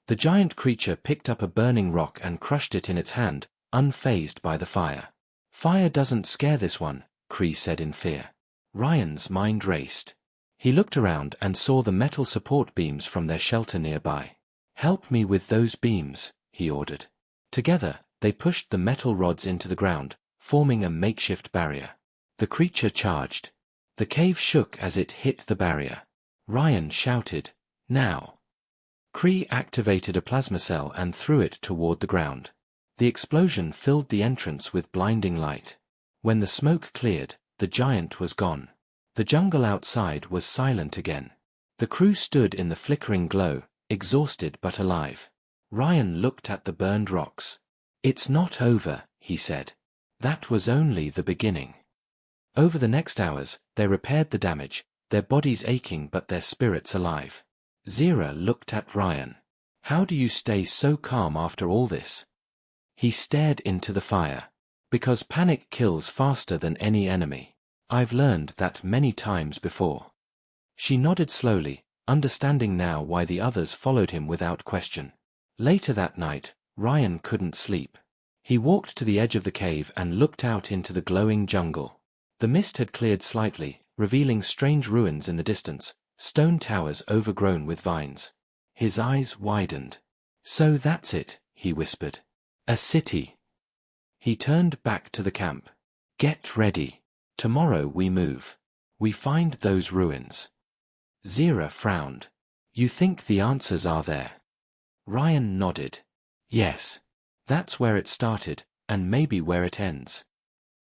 The giant creature picked up a burning rock and crushed it in its hand, unfazed by the fire. Fire doesn't scare this one, Kree said in fear. Ryan's mind raced. He looked around and saw the metal support beams from their shelter nearby. Help me with those beams, he ordered. Together, they pushed the metal rods into the ground, forming a makeshift barrier. The creature charged. The cave shook as it hit the barrier. Ryan shouted, now. Kree activated a plasma cell and threw it toward the ground. The explosion filled the entrance with blinding light. When the smoke cleared, the giant was gone. The jungle outside was silent again. The crew stood in the flickering glow, exhausted but alive. Ryan looked at the burned rocks. It's not over, he said. That was only the beginning. Over the next hours, they repaired the damage, their bodies aching but their spirits alive. Zira looked at Ryan. How do you stay so calm after all this? He stared into the fire. Because panic kills faster than any enemy. I've learned that many times before. She nodded slowly, understanding now why the others followed him without question. Later that night, Ryan couldn't sleep. He walked to the edge of the cave and looked out into the glowing jungle. The mist had cleared slightly, revealing strange ruins in the distance, stone towers overgrown with vines. His eyes widened. So that's it, he whispered. A city. He turned back to the camp. Get ready. Tomorrow we move. We find those ruins. Zira frowned. You think the answers are there? Ryan nodded. Yes. That's where it started, and maybe where it ends.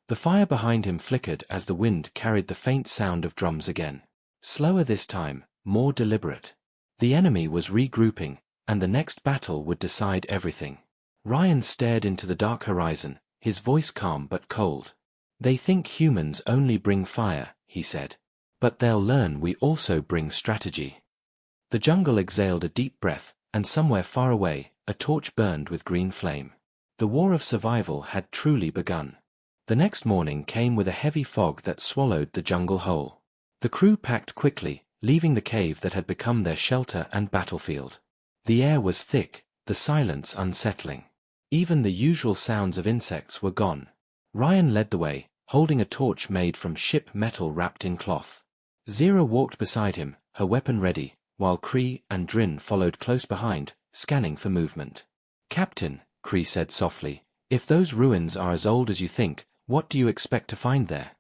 The fire behind him flickered as the wind carried the faint sound of drums again. Slower this time, more deliberate. The enemy was regrouping, and the next battle would decide everything. Ryan stared into the dark horizon, his voice calm but cold. They think humans only bring fire, he said. But they'll learn we also bring strategy. The jungle exhaled a deep breath, and somewhere far away, a torch burned with green flame. The war of survival had truly begun. The next morning came with a heavy fog that swallowed the jungle whole. The crew packed quickly, leaving the cave that had become their shelter and battlefield. The air was thick, the silence unsettling. Even the usual sounds of insects were gone. Ryan led the way, holding a torch made from ship metal wrapped in cloth. Zira walked beside him, her weapon ready, while Kree and Drin followed close behind, scanning for movement. "Captain," Kree said softly, "if those ruins are as old as you think, what do you expect to find there?"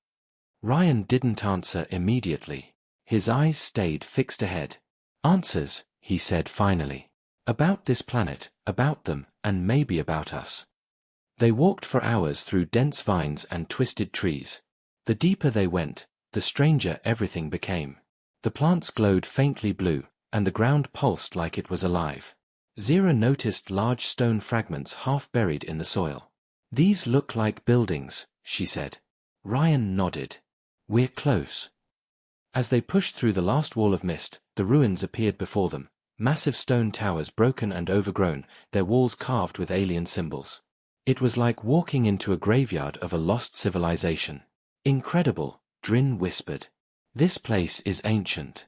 Ryan didn't answer immediately. His eyes stayed fixed ahead. "Answers," he said finally. "About this planet, about them, and maybe about us." They walked for hours through dense vines and twisted trees. The deeper they went, the stranger everything became. The plants glowed faintly blue, and the ground pulsed like it was alive. Zira noticed large stone fragments half buried in the soil. "These look like buildings," she said. Ryan nodded. "We're close." As they pushed through the last wall of mist, the ruins appeared before them, massive stone towers broken and overgrown, their walls carved with alien symbols. It was like walking into a graveyard of a lost civilization. "Incredible," Drin whispered. "This place is ancient."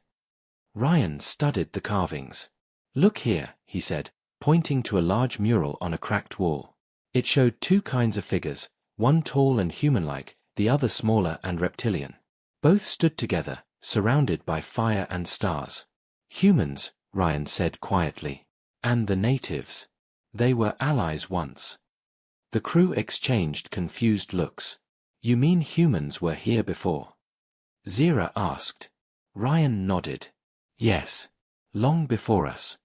Ryan studied the carvings. "Look here," he said, pointing to a large mural on a cracked wall. It showed two kinds of figures, one tall and human-like, the other smaller and reptilian. Both stood together, surrounded by fire and stars. "Humans," Ryan said quietly. "And the natives. They were allies once." The crew exchanged confused looks. "You mean humans were here before?" Zira asked. Ryan nodded. "Yes. Long before us."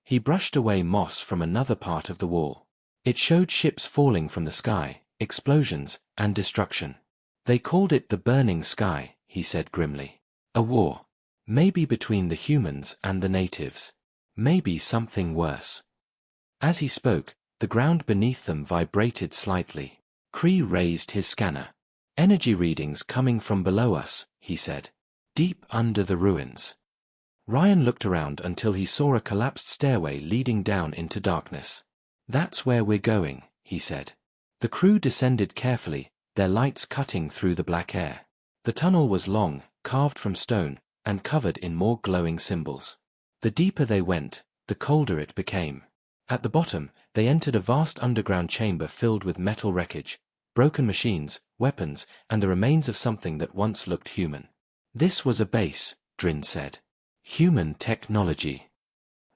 He brushed away moss from another part of the wall. It showed ships falling from the sky, explosions, and destruction. "They called it the burning sky," he said grimly. "A war. Maybe between the humans and the natives. Maybe something worse." As he spoke, the ground beneath them vibrated slightly. Kree raised his scanner. "Energy readings coming from below us," he said. "Deep under the ruins." Ryan looked around until he saw a collapsed stairway leading down into darkness. "That's where we're going," he said. The crew descended carefully, their lights cutting through the black air. The tunnel was long, carved from stone, and covered in more glowing symbols. The deeper they went, the colder it became. At the bottom, they entered a vast underground chamber filled with metal wreckage, broken machines, weapons, and the remains of something that once looked human. "This was a base," Drin said. "Human technology."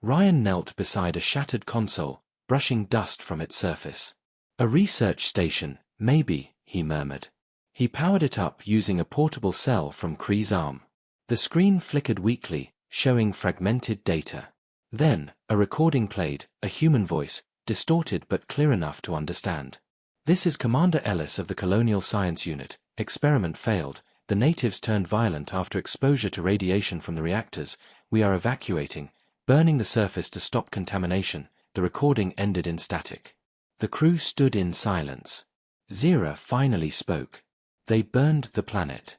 Ryan knelt beside a shattered console, brushing dust from its surface. "A research station, maybe," he murmured. He powered it up using a portable cell from Kree's arm. The screen flickered weakly, showing fragmented data. Then, a recording played, a human voice, distorted but clear enough to understand. "This is Commander Ellis of the Colonial Science Unit. Experiment failed. The natives turned violent after exposure to radiation from the reactors. We are evacuating, burning the surface to stop contamination." The recording ended in static. The crew stood in silence. Zira finally spoke. "They burned the planet."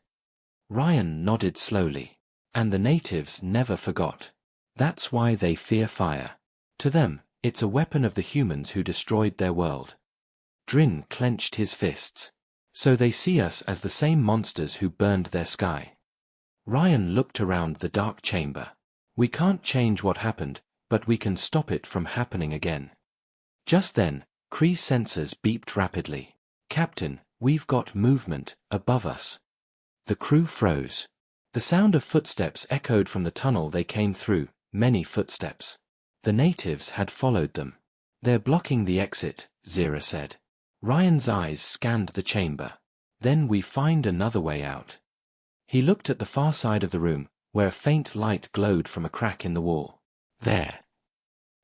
Ryan nodded slowly. "And the natives never forgot. That's why they fear fire. To them, it's a weapon of the humans who destroyed their world." Drin clenched his fists. "So they see us as the same monsters who burned their sky." Ryan looked around the dark chamber. "We can't change what happened, but we can stop it from happening again." Just then, Kree's sensors beeped rapidly. "Captain, we've got movement above us." The crew froze. The sound of footsteps echoed from the tunnel they came through, many footsteps. The natives had followed them. "They're blocking the exit," Zira said. Ryan's eyes scanned the chamber. "Then we find another way out." He looked at the far side of the room, where a faint light glowed from a crack in the wall. "There."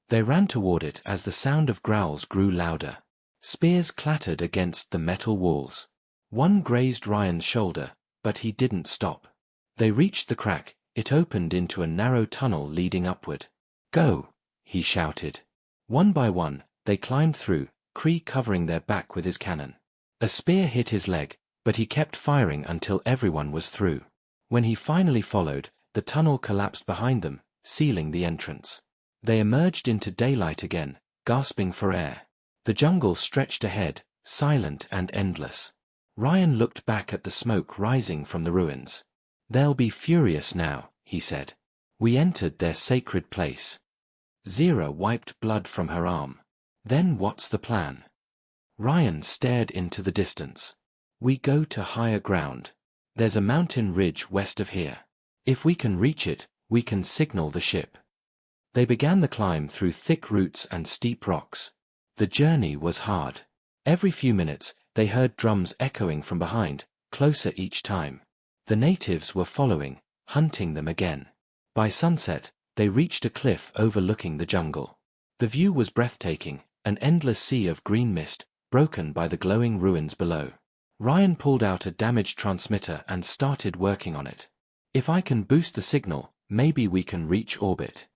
They ran toward it as the sound of growls grew louder. Spears clattered against the metal walls. One grazed Ryan's shoulder, but he didn't stop. They reached the crack. It opened into a narrow tunnel leading upward. "Go," he shouted. One by one, they climbed through, Kree covering their back with his cannon. A spear hit his leg, but he kept firing until everyone was through. When he finally followed, the tunnel collapsed behind them, sealing the entrance. They emerged into daylight again, gasping for air. The jungle stretched ahead, silent and endless. Ryan looked back at the smoke rising from the ruins. "They'll be furious now," he said. "We entered their sacred place." Zira wiped blood from her arm. "Then what's the plan?" Ryan stared into the distance. We go to higher ground. There's a mountain ridge west of here. If we can reach it, we can signal the ship. They began the climb through thick roots and steep rocks. The journey was hard. Every few minutes, they heard drums echoing from behind, closer each time. The natives were following, hunting them again. By sunset, they reached a cliff overlooking the jungle. The view was breathtaking, an endless sea of green mist, broken by the glowing ruins below. Ryan pulled out a damaged transmitter and started working on it. If I can boost the signal, maybe we can reach orbit.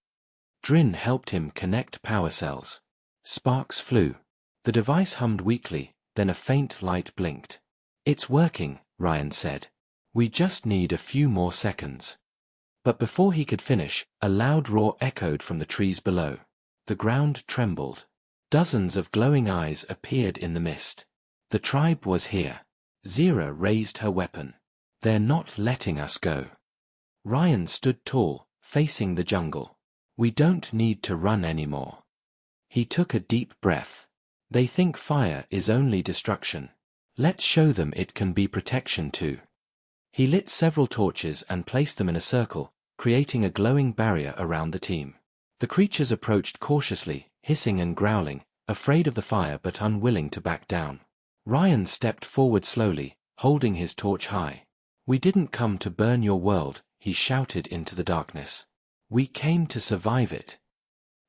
Drin helped him connect power cells. Sparks flew. The device hummed weakly, then a faint light blinked. It's working, Ryan said. We just need a few more seconds. But before he could finish, a loud roar echoed from the trees below. The ground trembled. Dozens of glowing eyes appeared in the mist. The tribe was here. Zira raised her weapon. They're not letting us go. Ryan stood tall, facing the jungle. We don't need to run anymore. He took a deep breath. They think fire is only destruction. Let's show them it can be protection too. He lit several torches and placed them in a circle, creating a glowing barrier around the team. The creatures approached cautiously, hissing and growling, afraid of the fire but unwilling to back down. Ryan stepped forward slowly, holding his torch high. We didn't come to burn your world, he shouted into the darkness. We came to survive it.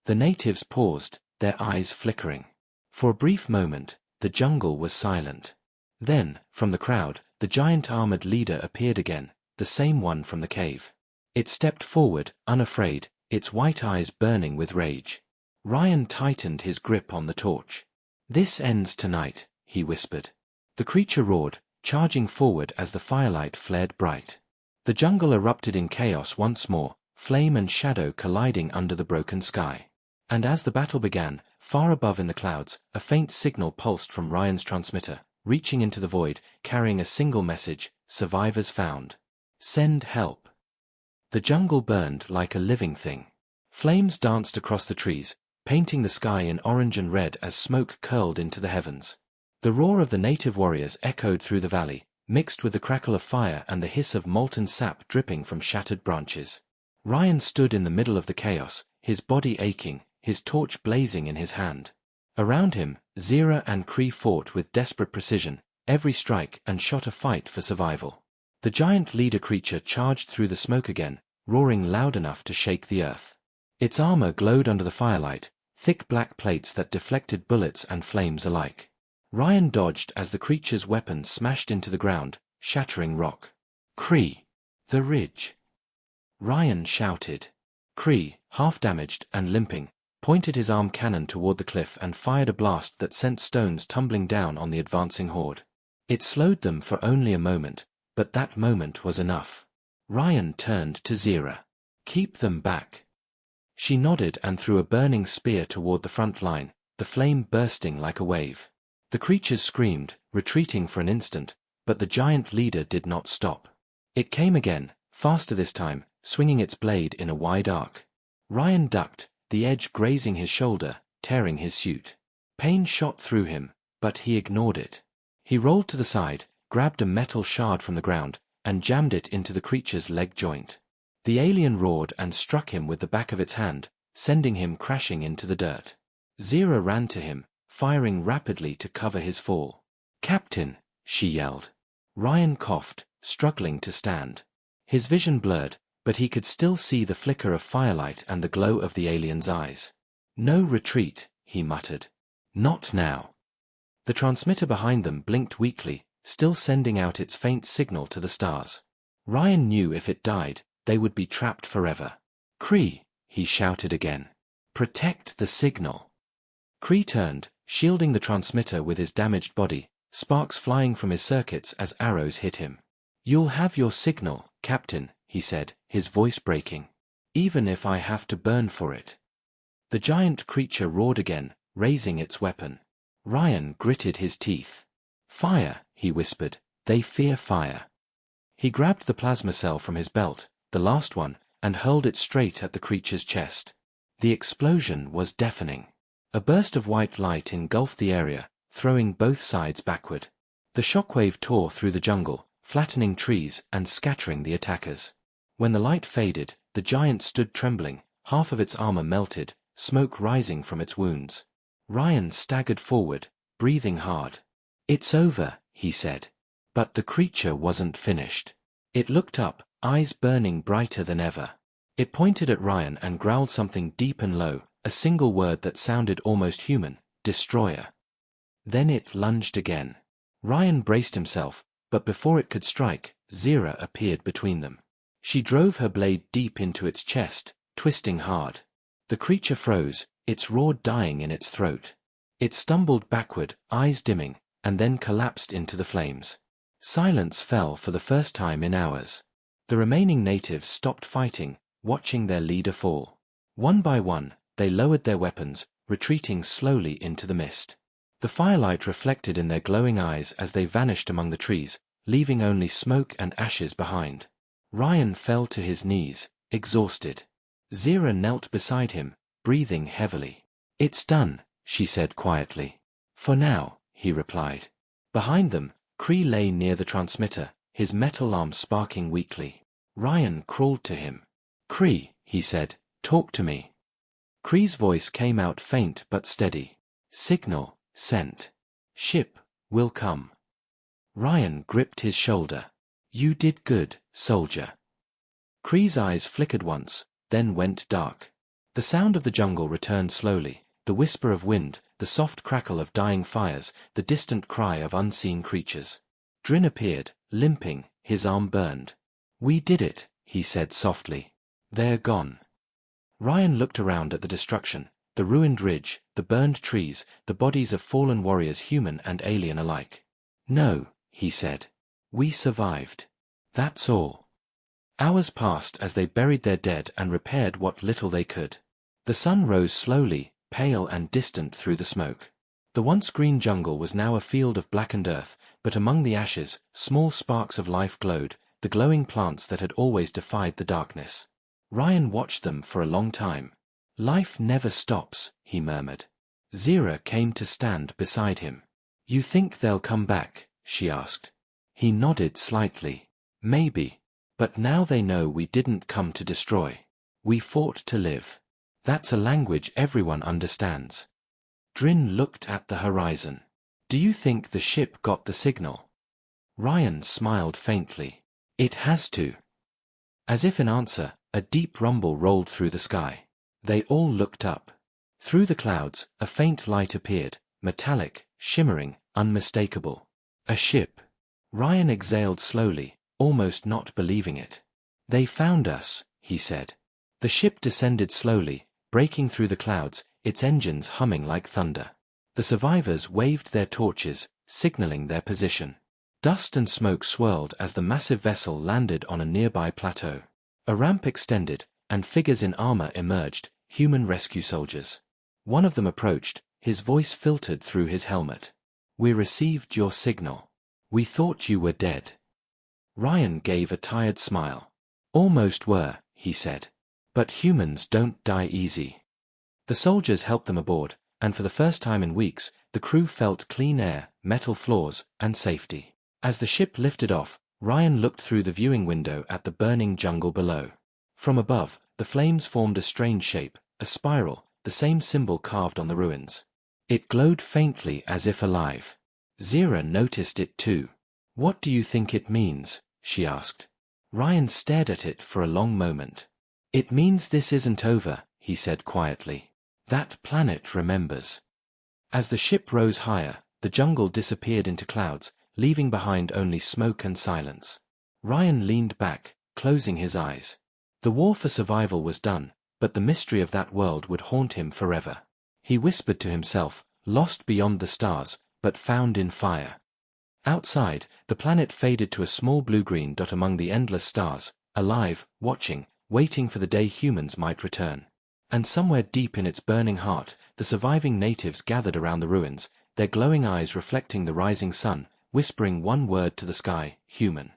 The natives paused, their eyes flickering. For a brief moment, the jungle was silent. Then, from the crowd, the giant armored leader appeared again, the same one from the cave. It stepped forward, unafraid, its white eyes burning with rage. Ryan tightened his grip on the torch. This ends tonight, he whispered. The creature roared, charging forward as the firelight flared bright. The jungle erupted in chaos once more, flame and shadow colliding under the broken sky. And as the battle began, far above in the clouds, a faint signal pulsed from Ryan's transmitter, reaching into the void, carrying a single message: survivors found. Send help. The jungle burned like a living thing. Flames danced across the trees, painting the sky in orange and red as smoke curled into the heavens. The roar of the native warriors echoed through the valley, mixed with the crackle of fire and the hiss of molten sap dripping from shattered branches. Ryan stood in the middle of the chaos, his body aching, his torch blazing in his hand. Around him, Zira and Kree fought with desperate precision, every strike and shot a fight for survival. The giant leader creature charged through the smoke again, roaring loud enough to shake the earth. Its armor glowed under the firelight, thick black plates that deflected bullets and flames alike. Ryan dodged as the creature's weapons smashed into the ground, shattering rock. Kree! The ridge! Ryan shouted. Kree, half damaged and limping, pointed his arm cannon toward the cliff and fired a blast that sent stones tumbling down on the advancing horde. It slowed them for only a moment, but that moment was enough. Ryan turned to Zira. Keep them back. She nodded and threw a burning spear toward the front line, the flame bursting like a wave. The creatures screamed, retreating for an instant, but the giant leader did not stop. It came again, faster this time, swinging its blade in a wide arc. Ryan ducked, the edge grazing his shoulder, tearing his suit. Pain shot through him, but he ignored it. He rolled to the side, grabbed a metal shard from the ground, and jammed it into the creature's leg joint. The alien roared and struck him with the back of its hand, sending him crashing into the dirt. Zira ran to him, firing rapidly to cover his fall. Captain, she yelled. Ryan coughed, struggling to stand. His vision blurred, but he could still see the flicker of firelight and the glow of the alien's eyes. No retreat, he muttered. Not now. The transmitter behind them blinked weakly, still sending out its faint signal to the stars. Ryan knew if it died, they would be trapped forever. Kree, he shouted again. Protect the signal. Kree turned, shielding the transmitter with his damaged body, sparks flying from his circuits as arrows hit him. You'll have your signal, Captain, he said, his voice breaking. Even if I have to burn for it. The giant creature roared again, raising its weapon. Ryan gritted his teeth. Fire, he whispered. They fear fire. He grabbed the plasma cell from his belt, the last one, and hurled it straight at the creature's chest. The explosion was deafening. A burst of white light engulfed the area, throwing both sides backward. The shockwave tore through the jungle, flattening trees and scattering the attackers. When the light faded, the giant stood trembling, half of its armor melted, smoke rising from its wounds. Ryan staggered forward, breathing hard. "It's over," he said. But the creature wasn't finished. It looked up, eyes burning brighter than ever. It pointed at Ryan and growled something deep and low, a single word that sounded almost human: destroyer. Then it lunged again. Ryan braced himself, but before it could strike, Zira appeared between them. She drove her blade deep into its chest, twisting hard. The creature froze, its roar dying in its throat. It stumbled backward, eyes dimming, and then collapsed into the flames. Silence fell for the first time in hours. The remaining natives stopped fighting, watching their leader fall. One by one, they lowered their weapons, retreating slowly into the mist. The firelight reflected in their glowing eyes as they vanished among the trees, leaving only smoke and ashes behind. Ryan fell to his knees, exhausted. Zira knelt beside him, breathing heavily. "It's done," she said quietly. "For now," he replied. Behind them, Cree lay near the transmitter, his metal arm sparking weakly. Ryan crawled to him. "Cree," he said, "talk to me." Cree's voice came out faint but steady. "Signal, sent. Ship, will come." Ryan gripped his shoulder. "You did good, soldier." Cree's eyes flickered once, then went dark. The sound of the jungle returned slowly, the whisper of wind, the soft crackle of dying fires, the distant cry of unseen creatures. Drin appeared, limping, his arm burned. "We did it," he said softly. "They're gone." Ryan looked around at the destruction, the ruined ridge, the burned trees, the bodies of fallen warriors, human and alien alike. "No," he said. "We survived. That's all." Hours passed as they buried their dead and repaired what little they could. The sun rose slowly, pale and distant through the smoke. The once green jungle was now a field of blackened earth, but among the ashes, small sparks of life glowed, the glowing plants that had always defied the darkness. Ryan watched them for a long time. "Life never stops," he murmured. Zira came to stand beside him. "You think they'll come back?" she asked. He nodded slightly. "Maybe. But now they know we didn't come to destroy. We fought to live. That's a language everyone understands." Drin looked at the horizon. "Do you think the ship got the signal?" Ryan smiled faintly. "It has to." As if in answer, a deep rumble rolled through the sky. They all looked up. Through the clouds, a faint light appeared, metallic, shimmering, unmistakable. A ship. Ryan exhaled slowly, almost not believing it. "They found us," he said. The ship descended slowly, breaking through the clouds, its engines humming like thunder. The survivors waved their torches, signaling their position. Dust and smoke swirled as the massive vessel landed on a nearby plateau. A ramp extended, and figures in armor emerged, human rescue soldiers. One of them approached, his voice filtered through his helmet. "We received your signal. We thought you were dead." Ryan gave a tired smile. "Almost were," he said. "But humans don't die easy." The soldiers helped them aboard, and for the first time in weeks, the crew felt clean air, metal floors, and safety. As the ship lifted off, Ryan looked through the viewing window at the burning jungle below. From above, the flames formed a strange shape, a spiral, the same symbol carved on the ruins. It glowed faintly as if alive. Zira noticed it too. "What do you think it means?" she asked. Ryan stared at it for a long moment. "It means this isn't over," he said quietly. "That planet remembers." As the ship rose higher, the jungle disappeared into clouds, leaving behind only smoke and silence. Ryan leaned back, closing his eyes. The war for survival was done, but the mystery of that world would haunt him forever. He whispered to himself, lost beyond the stars, but found in fire. Outside, the planet faded to a small blue-green dot among the endless stars, alive, watching, waiting for the day humans might return. And somewhere deep in its burning heart, the surviving natives gathered around the ruins, their glowing eyes reflecting the rising sun, whispering one word to the sky: human.